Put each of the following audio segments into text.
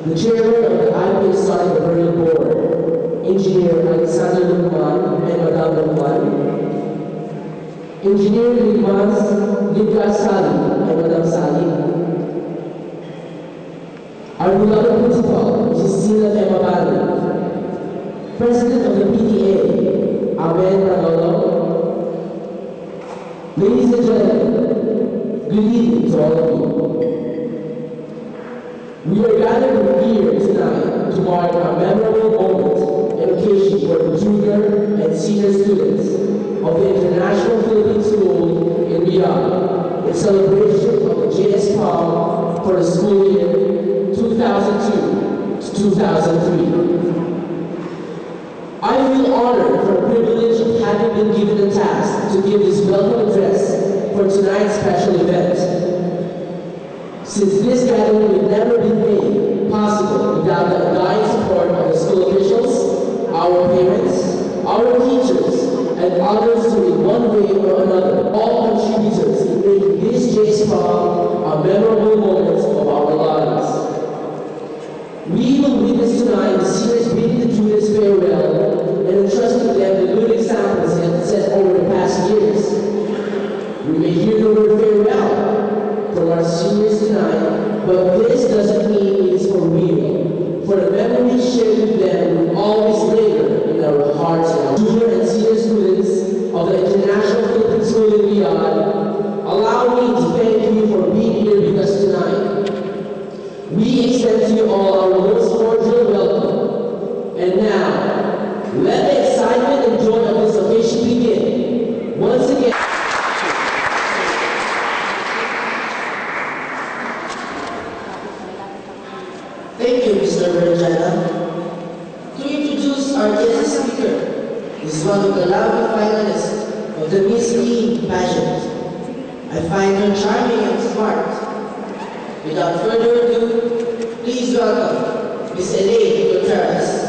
The chairman of the IPA Saudi Governing Board, Engineer Alexander Lukman and Madame Lukman, Engineer Lidga Sali and Madame Sali, our beloved principal, Mrs. Sina Emma Bali, President of the PTA, Amen Manolo. Ladies and gentlemen, good evening to all of you. We are gathered here tonight to mark a memorable moment and occasion for the junior and senior students of the International Philippine School in Riyadh in celebration of the JS Prom for the school year 2002 to 2003. I feel honored for the privilege of having been given the task to give this welcome address for tonight's special event. Since this gathering would never be made possible without the undying support of the school officials, our parents, our teachers, and others who in one way or another, all contributors in making this JS Prom a memorable moment of our lives. We will witness tonight the seniors bidding the juniors farewell and entrusting them the good examples they have set over the past years. We may hear the word farewell from our seniors tonight, but this doesn't mean it is for real. For the memories shared with them will always linger in our hearts and junior and senior students of the International Philippine School in Riyadh. Allow me to thank you for being here with us tonight. We extend to you all our most cordial welcome. And now, let the excitement and joy of this occasion begin. Once again, thank you, Mr. Berjana. To introduce our guest speaker, is one of the lovely finalists of the Miss Lee pageant. I find her charming and smart. Without further ado, please welcome Miss Elaine Gutierrez.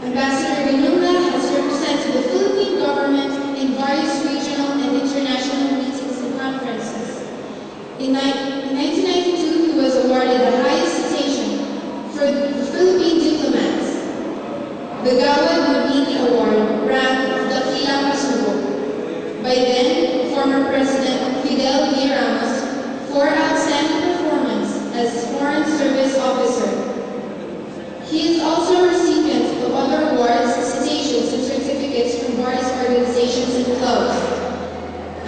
Ambassador Ganula has The Gawad Mabini Award ranked Dakilang Masubok. By then, former President Fidel V. Ramos for outstanding performance as Foreign Service Officer. He is also a recipient of other awards, citations, and certificates from various organizations and clubs.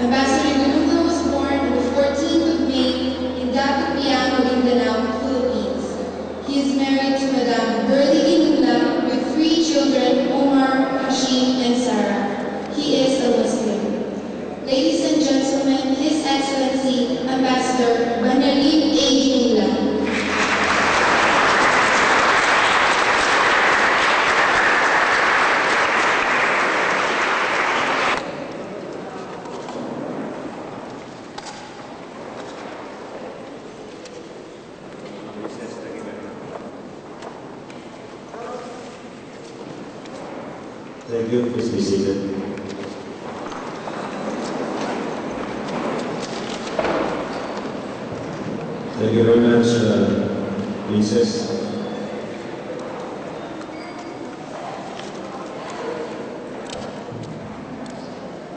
Ambassador Ginugla was born on the 14th of May in Dapiang, Mindanao, Philippines. He is married to Madam Burley Ginugla with 3 children, Omar, Hashim, and Sarah. He is a Muslim. Ladies and gentlemen, His Excellency Ambassador Banalin A. Ginugla. Thank you. Please be seated. Thank you very much, Princess.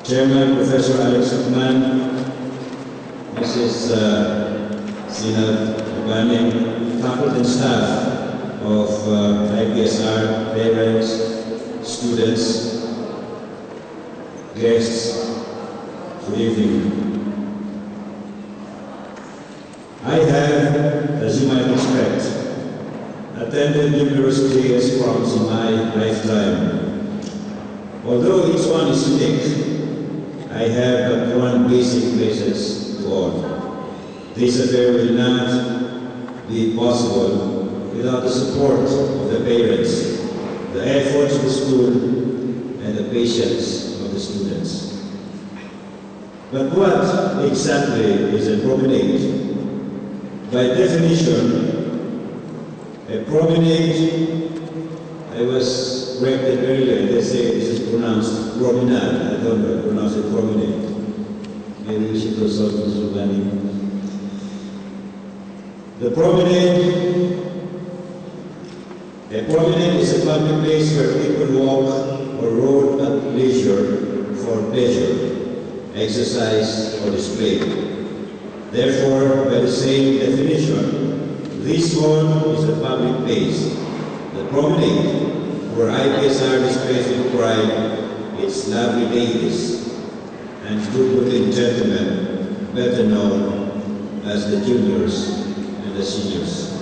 Chairman Professor Alex Sukman, Mrs. Sinat Ubani, faculty and staff of IPSR, parents, students, guests, good evening. I have, as you might expect, attended numerous years proms in my lifetime. Although each one is unique, I have but one basic basis to all. This affair will not be possible without the support of the parents, the efforts of the school, and the patience of the students. But what exactly is a promenade? By definition, a promenade, I was corrected earlier, they say this is pronounced promenade. I don't know, I pronounce it promenade. Maybe we should consult Mr. Ubani. The promenade, a promenade is a public place where people walk or roam at leisure for pleasure, exercise, or display. Therefore, by the same definition, this one is a public place. The promenade, where IPSR displays with pride its lovely ladies and good-looking gentlemen, better known as the juniors and the seniors.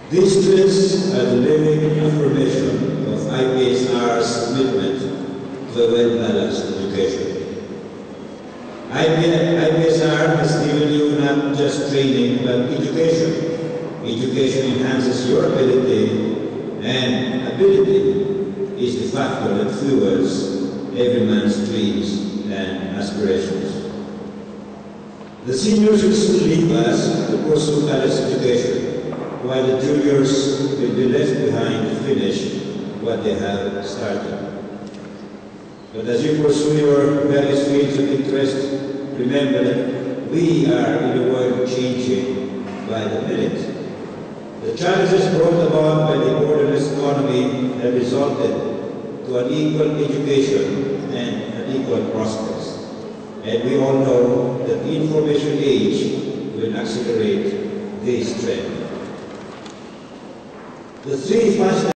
These students are the living affirmation of IPSR's commitment to a well-balanced education. IPSR has given you not just training, but education. Education enhances your ability, and ability is the factor that fuels every man's dreams and aspirations. The seniors will soon leave us to pursue college education, while the juniors will be left behind to finish what they have started. But as you pursue your various fields of interest, remember that we are in a world changing by the minute. The challenges brought about by the borderless economy have resulted to an equal education and an equal prospects. And we all know that the information age will accelerate this trend. The three